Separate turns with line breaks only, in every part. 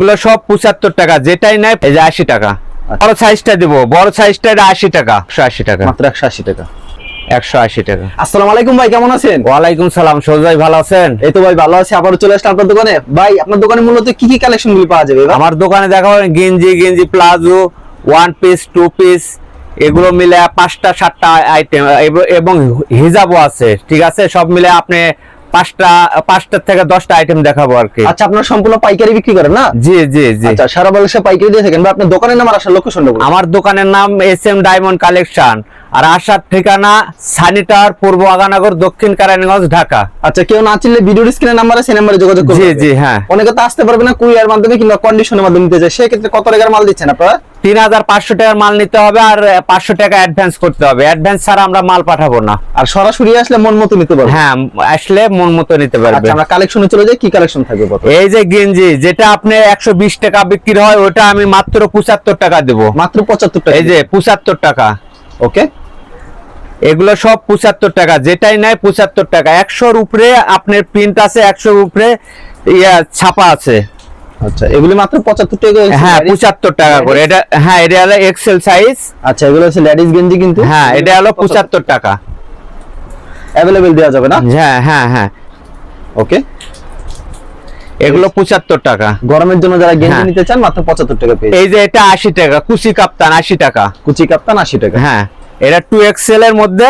এগুলো সব 75 টাকা, যেটাই নেয় এই যে 80 টাকা। বড় সাইজটা দিব, বড় সাইজটা 80 টাকা, 180 টাকা,
মাত্র 180 টাকা।
180 টাকা।
আসসালামু আলাইকুম ভাই, কেমন আছেন?
ওয়ালাইকুম সালাম, সৌজ ভাই ভালো আছেন?
এই তো ভাই ভালো আছি, আবারও চলে আসলাম আপনার দোকানে। ভাই আপনার দোকানে মূলত কি কি কালেকশন গুলো পাওয়া যাবে?
আমার দোকানে দেখা গেঞ্জি palazzo, one piece, two piece, এগুলো মিলে 5টা 7টা আইটেম এবং হিজাবও আছে। ঠিক আছে, সব মিলে আপনি 5টা থেকে 10টা আইটেম দেখাবো আর কি।
আচ্ছা, আপনারা সম্পূর্ণ পাইকারি বিক্রি করেন না?
জি জি জি।
আচ্ছা, সারা বাংলাদেশে পাইকারি দিয়ে থাকেন। ভাই আপনার দোকানের নাম আর আসার লোকেশনটা বলুন।
আমার দোকানের নাম SM ডায়মন্ড কালেকশন, আর আসার ঠিকানা সানি টাওয়ার, পূর্ব আগানগর, দক্ষিণ কেরানীগঞ্জ, ঢাকা।
আচ্ছা, কেউ না চিনলে ভিডিওর স্ক্রিনে নাম্বার আছে, সেই নাম্বারে যোগাযোগ করুন।
জি জি হ্যাঁ।
অনেকে তো আসতে পারবে না কুরিয়ার মাধ্যমে কিংবা কন্ডিশনের মাধ্যমে নিতে চায়, সেই ক্ষেত্রে কত টাকার মাল দিচ্ছেন আপনারা?
3500 টাকার মাল নিতে হবে, আর 500 টাকা অ্যাডভান্স করতে হবে। অ্যাডভান্স ছাড়া আমরা মাল পাঠাবো না।
আর সরাসরি আসলে মন মতো নিতে পারবে?
হ্যাঁ, আসলে মন মতো নিতে পারবে।
আচ্ছা, আমরা কালেকশনে চলে যাই। কি কালেকশন থাকবে?
এই যে গেঞ্জি, যেটা আপনি 120 টাকা বিক্রি হয়, ওটা আমি মাত্র 75 টাকা দেব।
মাত্র 75 টাকা?
এই যে 75 টাকা।
ওকে,
এগুলো সব 75 টাকা, যেটাই নেয় 75 টাকা। 100-র উপরে আপনার প্রিন্ট আছে, 100-র উপরে ছাপা আছে।
আচ্ছা, এগুলি মাত্র 75 টাকা?
হ্যাঁ, 75 টাকা করে। এটা হ্যাঁ, এটা হলো এক্সেল সাইজ।
আচ্ছা, এগুলো হচ্ছে লেডিস গেঞ্জি, কিন্তু
হ্যাঁ, এটা হলো 75 টাকা।
अवेलेबल দেওয়া যাবে না?
হ্যাঁ হ্যাঁ হ্যাঁ।
ওকে,
এগুলো 75 টাকা।
গরমের জন্য যারা গেঞ্জি
হ্যাঁ।
নিতে চান মাত্র 75 টাকা পেয়ে।
এই যে এটা 80 টাকা, কুচি কাপ্তান 80 টাকা।
কুচি কাপ্তান 80 টাকা।
হ্যাঁ, এটা 2XL এর মধ্যে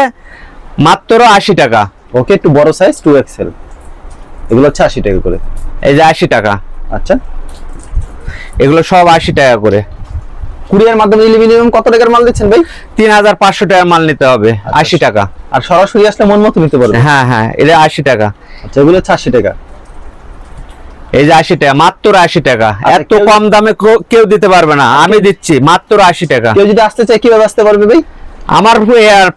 মাত্র 80 টাকা।
ওকে, একটু বড় সাইজ 2XL, এগুলো হচ্ছে 80 টাকা করে।
এই যে 80 টাকা।
আচ্ছা,
এগুলো সব 80 টাকা করে।
কুরিয়ার মাধ্যমে মিনিমাম কত টাকার মাল দিচ্ছেন ভাই?
3500 টাকার মাল নিতে হবে, 80 টাকা।
আর সরাসরি আসলে মন মতো নিতে পারবে?
হ্যাঁ হ্যাঁ, এটা 80 টাকা।
আচ্ছা, এগুলো হচ্ছে 80 টাকা।
এই যে 80 টাকা, মাত্র 80 টাকা।
আচ্ছা,
এত কম দামে কেউ দিতে পারবে না, আমি দিচ্ছি মাত্র 80 টাকা।
কেউ যদি আসতে চায় কিভাবে আসতে পারবে ভাই?
আমার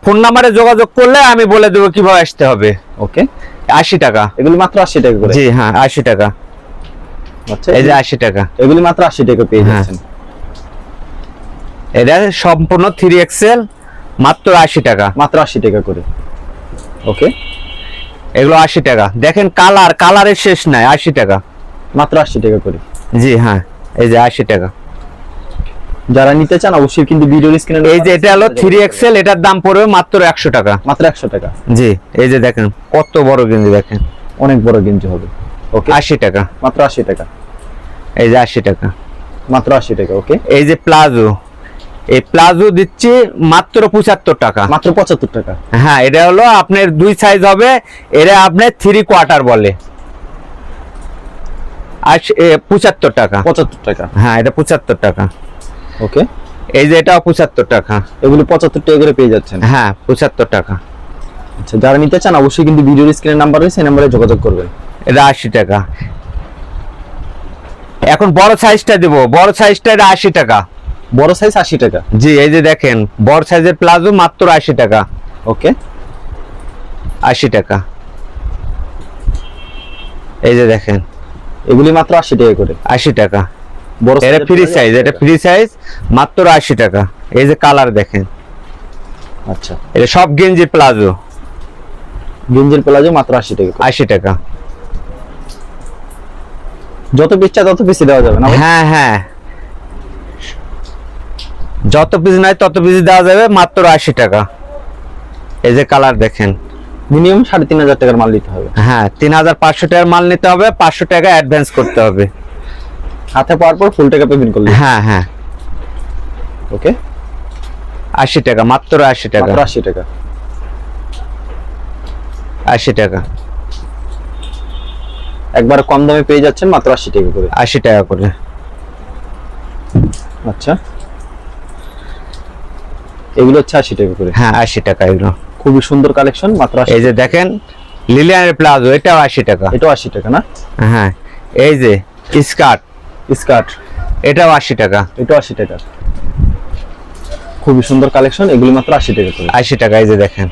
ফোন নাম্বারে যোগাযোগ করলে আমি বলে দেবো কিভাবে আসতে হবে।
ওকে,
80 টাকা।
এগুলো মাত্র 80 টাকা করে?
জি হ্যাঁ, 80 টাকা।
আচ্ছা,
এই যে 80 টাকা।
এগুলি মাত্র 80 টাকা পেয়ে যাচ্ছেন।
এটা সম্পূর্ণ 3XL, মাত্র 80 টাকা।
মাত্র 80 টাকা করে। ওকে,
এগুলো 80 টাকা। দেখেন কালারের শেষ নাই, 80 টাকা।
মাত্র 80 টাকা করে।
জি হ্যাঁ, এই যে 80 টাকা।
যারা নিতে চান অবশ্যই কিন্তু ভিডিওর স্ক্রিনে।
এই যে এটা হলো 3XL, এটার দাম পড়বে মাত্র 100 টাকা।
মাত্র 100 টাকা?
জি, এই যে দেখেন কত বড় গেঞ্জি, দেখেন
অনেক বড় গেঞ্জি হবে। ওকে,
80 টাকা।
মাত্র 80 টাকা।
এই যে 80 টাকা।
মাত্র 80 টাকা। ওকে,
এই যে প্লাজো, এই প্লাজো দিচ্ছি মাত্র 75 টাকা।
মাত্র 75 টাকা?
হ্যাঁ, এটা হলো আপনার 2 সাইজ হবে, এটা আপনার 3/4 বলে। আর 75 টাকা।
75 টাকা?
হ্যাঁ, এটা 75 টাকা।
ওকে,
এই যে এটাও 75 টাকা।
এগুলো 75 টাকা করে পেয়ে যাচ্ছেন?
হ্যাঁ, 75 টাকা।
আচ্ছা, যারা নিতে চান অবশ্যই কিন্তু ভিডিওর স্ক্রিনে নাম্বার রয়েছে, সেই নম্বরে যোগাযোগ করবেন।
এটা 80 টাকা। এখন বড় সাইজটা দেব, বড় সাইজটা এটা 80 টাকা।
বড় সাইজ 80 টাকা?
জি, এই যে দেখেন বড় সাইজের প্লাজো মাত্র 80 টাকা।
ওকে,
80 টাকা। এই যে দেখেন
এগুলি মাত্র 80 টাকা করে?
80 টাকা।
বড়
এটা ফ্রি সাইজ, এটা ফ্রি সাইজ, মাত্র 80 টাকা। এই যে কালার দেখেন।
আচ্ছা,
এটা সব গেঞ্জি প্লাজো,
গেঞ্জির প্লাজো মাত্র 80 টাকা?
80 টাকা।
যত পিস চাই তত পিস দেওয়া যাবে না?
হ্যাঁ হ্যাঁ, যত পিস নাই তত পিস দেওয়া যাবে, মাত্র 80 টাকা। এই যে কালার দেখেন।
মিনিমাম 3500 টাকার মাল নিতে হবে?
হ্যাঁ, 3500 টাকার মাল নিতে হবে, 500 টাকা অ্যাডভান্স করতে হবে।
হাতে পাওয়ার পর ফুল টাকা পেমেন্ট করলে?
হ্যাঁ হ্যাঁ।
ওকে,
80 টাকা, মাত্র 80 টাকা।
মাত্র 80 টাকা?
80 টাকা।
একবার কম দামে পেয়ে যাচ্ছেন মাত্র 80 টাকা করে?
80 টাকা করে।
আচ্ছা, এগুলো হচ্ছে 80 টাকা করে?
হ্যাঁ, 80 টাকা। এগুলো
খুবই সুন্দর কালেকশন, মাত্র 80।
এই যে দেখেন লিলিয়ানের প্লাজো, এটাও 80 টাকা।
এটাও 80 টাকা না?
হ্যাঁ, এই যে স্কার্ট,
স্কার্ট,
এটাও 80 টাকা।
এটাও 80 টাকা। খুবই সুন্দর কালেকশন, এগুলো মাত্র 80 টাকা করে?
80 টাকা। এই যে দেখেন,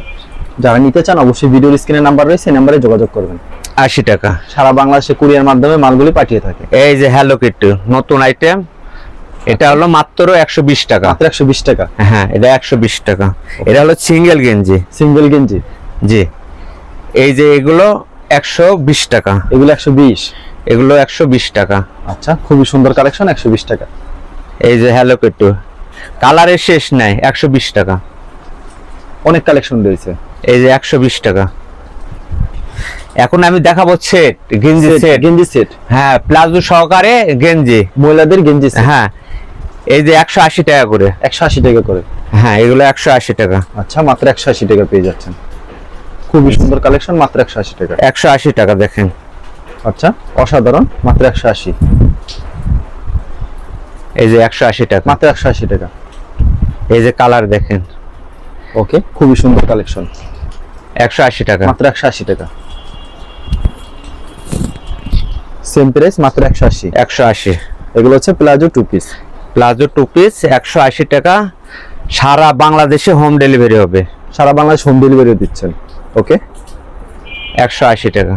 যারা নিতে চান অবশ্যই ভিডিওর স্ক্রিনে নাম্বার রয়েছে, সেই নম্বরে যোগাযোগ করবেন।
80 টাকা।
সারা বাংলাদেশে কুরিয়ার মাধ্যমে মালগুলি পাঠিয়ে থাকে।
এই যে হ্যালো কিট্টু নতুন আইটেম, এটা হলো মাত্র 120 টাকা।
মাত্র 120 টাকা?
হ্যাঁ, এটা 120 টাকা। এটা হলো সিঙ্গেল গেঞ্জি।
সিঙ্গেল গেঞ্জি?
জি, এই যে এগুলো 120 টাকা।
এগুলো 120?
এগুলো 120 টাকা।
আচ্ছা, খুবই সুন্দর কালেকশন, 120 টাকা।
এই যে হ্যালো কিটু, কালারের শেষ নাই, 120 টাকা।
অনেক কালেকশন রয়েছে।
এই যে 120 টাকা। এখন আমি দেখাবো সেট, গেঞ্জি সেট।
গেঞ্জি সেট,
হ্যাঁ, প্লাজো সহকারে গেঞ্জি,
মহিলাদের গেঞ্জি সেট।
হ্যাঁ, এই যে 180 টাকা করে।
180 টাকা করে।
হ্যাঁ, এগুলো 180 টাকা।
আচ্ছা, মাত্র 180 টাকা পেয়ে যাচ্ছেন। খুবই সুন্দর কালেকশন, মাত্র 180 টাকা।
180 টাকা দেখেন।
আচ্ছা, অসাধারণ, মাত্র 180।
এই যে 180 টাকা।
মাত্র 180 টাকা।
এই যে কালার দেখেন।
ওকে, খুবই সুন্দর কালেকশন,
180 টাকা।
মাত্র 180 টাকা। সেম প্রাইস, মাত্র 180।
180।
এগুলো হচ্ছে palazzo two piece.
Palazzo two piece 180 টাকা। সারা বাংলাদেশে হোম ডেলিভারি হবে।
সারা বাংলাদেশ হোম ডেলিভারি দিচ্ছেন। ওকে,
180 টাকা।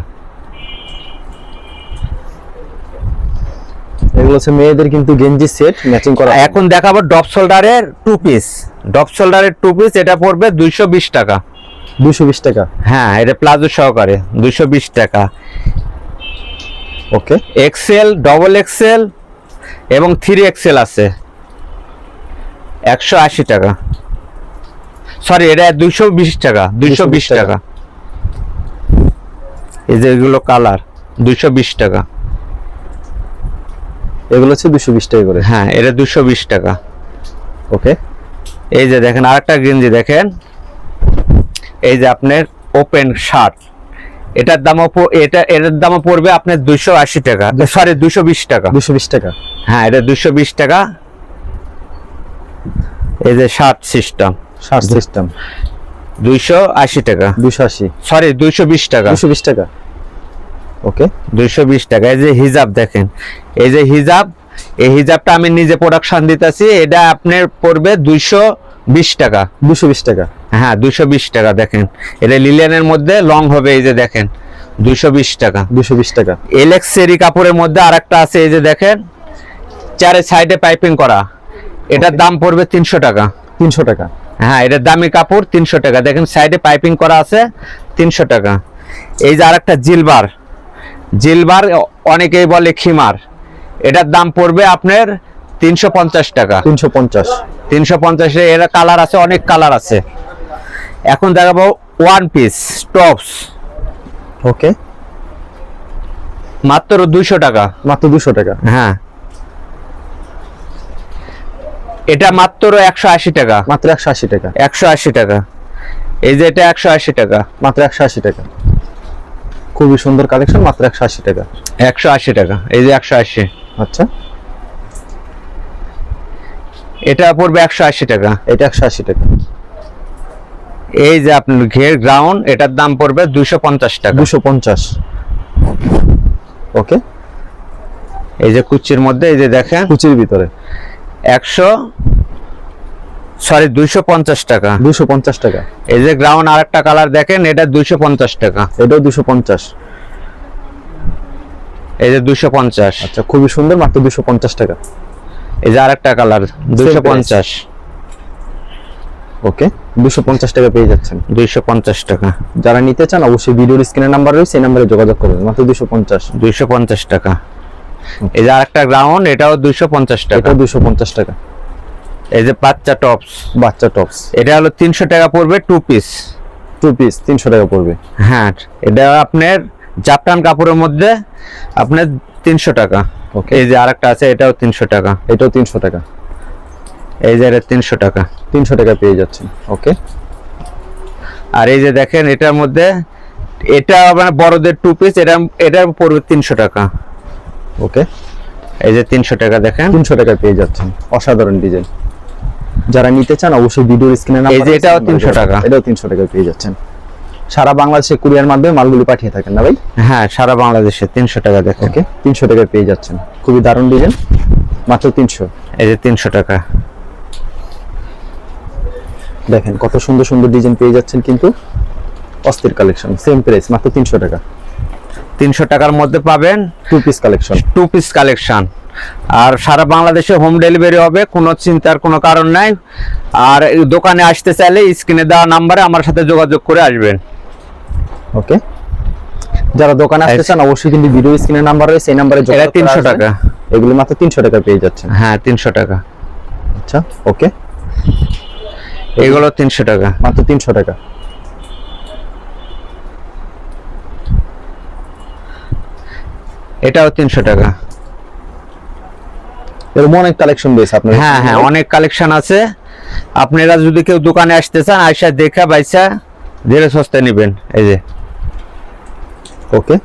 এগুলো হচ্ছে মেয়েদের কিন্তু গেঞ্জি সেট ম্যাচিং করা।
এখন দেখাবো ডপ শোল্ডারের টু পিস। ডপ শোল্ডারের টু পিস, এটা পড়বে 220 টাকা।
220 টাকা।
হ্যাঁ, এটা প্লাজো সহকারে 220 টাকা।
ওকে,
এক্সেল, ডবল এক্সেল এবং 3XL আছে, 180 টাকা। সরি, এটা 220 টাকা। 220 টাকা। এই যে এগুলো কালার, 220 টাকা।
এগুলো হচ্ছে 220 টাকা করে।
হ্যাঁ, এটা 220 টাকা।
ওকে,
এই যে দেখেন আরেকটা গেঞ্জি দেখেন, এই যে আপনার ওপেন শার্ট, এটার দামও পড়বে আপনার 280 টাকা, সরি 220 টাকা।
220 টাকা।
হ্যাঁ, এটা 220 টাকা। এই যে শার্ট সিস্টেম,
শার্ট সিস্টেম
280 টাকা।
280।
সরি 220 টাকা।
220 টাকা। ওকে,
220 টাকা। এই যে হিজাব দেখেন, এই যে হিজাব, এই হিজাবটা আমি নিজে প্রোডাকশন দিতেছি, এটা আপনার পড়বে 220 টাকা।
220 টাকা।
হ্যাঁ, 220 টাকা দেখেন। এটা লিলেনের মধ্যে লং হবে, এই যে দেখেন 220 টাকা।
220 টাকা।
এলেক্স সেরি কাপড়ের মধ্যে আরেকটা আছে, এই যে দেখেন চারে সাইডে পাইপিং করা, এটার দাম পড়বে 300 টাকা।
300 টাকা।
হ্যাঁ, এটা দামি কাপড়, 300 টাকা। দেখেন সাইডে পাইপিং করা আছে, 300 টাকা। এই যে আরেকটা জিলবার, জিলবার অনেকেই বলে খিমার, এটার দাম পড়বে আপনার 350 টাকা।
350।
350 এর কালার আছে, অনেক কালার আছে। এখন দেখাবো ওয়ান পিস টপস,
ওকে,
মাত্র 200 টাকা।
মাত্র 200 টাকা।
হ্যাঁ, এটা মাত্র 180 টাকা।
মাত্র 180 টাকা।
180 টাকা। এই যে এটা 180 টাকা।
মাত্র 180 টাকা। খুবই সুন্দর কালেকশন, মাত্র 180 টাকা।
180 টাকা। এই যে 180।
আচ্ছা,
এটা পড়বে 180 টাকা।
এটা 180 টাকা।
এই যে আপনার ঘের গ্রাউন্ড, এটার দাম পড়বে 250 টাকা।
250। ওকে,
এই যে কুচির মধ্যে, এই যে দেখেন
কুচির ভিতরে
250 টাকা।
250 টাকা।
এই যে গ্রাউন্ড আরেকটা কালার দেখেন, এটা 250 টাকা।
এটাও 250।
এই যে 250।
আচ্ছা, খুবই সুন্দর, মাত্র 250 টাকা।
এই যে আরেকটা কালার 250।
ওকে, 250 টাকা পেয়ে যাচ্ছেন।
250 টাকা।
যারা নিতে চান অবশ্যই ভিডিওর স্ক্রিনে নাম্বার রয়েছে, এই নম্বরে যোগাযোগ করবেন। মাত্র 250।
250 টাকা। এই যে আরেকটা গ্রাউন্ড, এটাও 250 টাকা।
এটাও 250 টাকা।
এই যে বাচ্চা টপস,
বাচ্চা টপস,
এটা হলো 300 টাকা পড়বে, টু পিস।
টু পিস 300 টাকা পড়বে।
হ্যাঁ, এটা আপনার জাপান কাপড়ের মধ্যে আপনার 300 টাকা।
ওকে,
এই যে আরেকটা আছে, এটাও 300 টাকা।
এটাও 300 টাকা।
এই যে এটা 300 টাকা।
300 টাকা পেয়ে যাচ্ছেন। ওকে,
আর এই যে দেখেন এটার মধ্যে, এটা মানে বড়দের টু পিস, এটার পড়বে 300 টাকা।
ওকে,
এই যে 300 টাকা দেখেন।
300 টাকা পেয়ে যাচ্ছেন। অসাধারণ ডিজাইন। যারা নিতে চান অবশ্যই ভিডিওর স্ক্রিনে নাম্বার।
এই যে এটাও 300 টাকা।
এটাও 300 টাকা পেয়ে যাচ্ছেন। সারা বাংলাদেশে কুরিয়ার মাধ্যমে মালগুলি পাঠিয়ে থাকেন না ভাই?
হ্যাঁ, সারা বাংলাদেশে 300 টাকা দেখেন।
ওকে, 300 টাকা পেয়ে যাচ্ছেন। খুবই দারুণ ডিজাইন, মাত্র 300।
এই যে 300 টাকা।
দেখেন কত সুন্দর সুন্দর ডিজাইন পেয়ে যাচ্ছেন, কিন্তু অস্থির কালেকশন। সেম প্রাইস, মাত্র 300 টাকা।
300 টাকার মধ্যে পাবেন
two piece collection.
Two piece collection. আর সারা বাংলাদেশে হোম ডেলিভারি হবে, কোনো চিন্তার কোনো কারণ নাই। আর এই দোকানে আসতে চাইলে স্ক্রিনে দেওয়া নাম্বারে আমার সাথে যোগাযোগ করে আসবেন।
ওকে, যারা দোকানে আসতে চান অবশ্যই কিন্তু ভিডিও স্ক্রিনে নাম্বার রয়েছে, এই নাম্বারে
এটা
যোগাযোগ করে
300
আসবেন।
টাকা।
এগুলো মাত্র 300 টাকা পেয়ে যাচ্ছেন।
হ্যাঁ 300 টাকা।
আচ্ছা ওকে,
এগুলো 300 টাকা।
মাত্র 300 টাকা।
এটাও 300 টাকা।
এরকম অনেক কালেকশন রয়েছে আপনার।
হ্যাঁ হ্যাঁ অনেক কালেকশন আছে। আপনারা যদি কেউ দোকানে আসতে চান আইসা দেখা বাইসা ধীরে সস্তায় নেবেন। এই যে
ওকে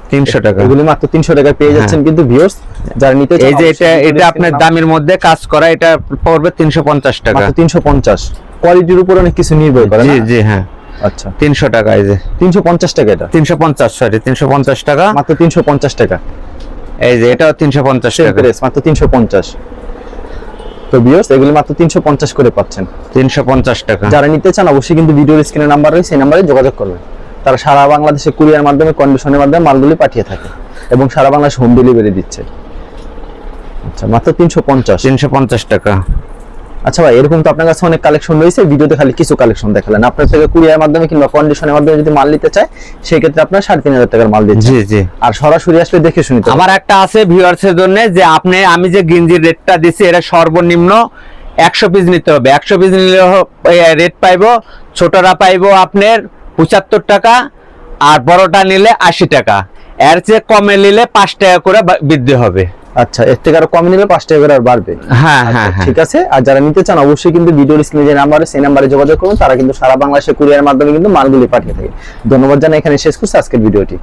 300 টাকা।
এগুলো মাত্র 300 টাকা পেয়ে যাচ্ছেন কিন্তু ভিউয়ার্স যারা নিতে চান
এই যে
অবশ্যই
এটা
ভিডিও
আপনার
স্ক্রিনে
দামের মধ্যে কাজ করা, এটা পড়বে 350 টাকা।
মাত্র 350। কোয়ালিটির উপর অনেক কিছু নির্ভর করে
জি
না?
জি হ্যাঁ
আচ্ছা
300 টাকা। এই যে
350 টাকা, এটা
350, সরি 350 টাকা।
মাত্র 350 টাকা।
এই যে এটাও 350
সেম
টাকা।
প্রাইস মাত্র 350। তো ভিউয়ার্স এগুলো মাত্র 350 করে পাচ্ছেন।
350 টাকা।
যারা নিতে চান অবশ্যই কিন্তু ভিডিওর স্ক্রিনে নাম্বার রয়েছে, সেই নাম্বারে যোগাযোগ করবেন। তারা সারা বাংলাদেশে কুরিয়ার মাধ্যমে, কন্ডিশনের মাধ্যমে মালগুলি পাঠিয়ে থাকে এবং সারা বাংলাদেশে হোম ডেলিভারি দিচ্ছে। আচ্ছা মাত্র 350।
350 টাকা।
আচ্ছা ভাই, এরকম তো আপনার কাছে অনেক কালেকশন রয়েছে, ভিডিওতে খালি কিছু কালেকশন দেখালেন। আপনার থেকে কুরিয়ার মাধ্যমে কিংবা কন্ডিশনের মাধ্যমে যদি মাল নিতে চায় সেই ক্ষেত্রে আপনার 3500 টাকার মাল দিচ্ছে।
জি জি।
আর সরাসরি আসলে দেখে শুনতে হবে।
আমার একটা আছে ভিউয়ার্সের জন্য, যে আমি যে গেঞ্জির রেটটা দিছি এটা সর্বনিম্ন 100 পিস নিতে হবে। 100 পিস নিলে রেট পাইবো, ছোটরা পাইবো আপনার 75 টাকা, আর বড়টা নিলে 80 টাকা। এর চেয়ে কমে নিলে 5 টাকা করে বৃদ্ধি হবে।
আচ্ছা, এর থেকে আরো কম নিলে 5 টাকা করে আর বাড়বে।
হ্যাঁ
আচ্ছা,
হ্যাঁ হ্যাঁ।
ঠিক আছে। আর যারা নিতে চান অবশ্যই কিন্তু ভিডিওর স্ক্রিনে যে নাম্বার আছে সেই নাম্বারে যোগাযোগ করুন। তারা কিন্তু সারা বাংলাদেশে কুরিয়ার মাধ্যমে কিন্তু মালগুলি পাঠিয়ে থাকে। ধন্যবাদ জানাই, এখানে শেষ করছি আজকের ভিডিওটি।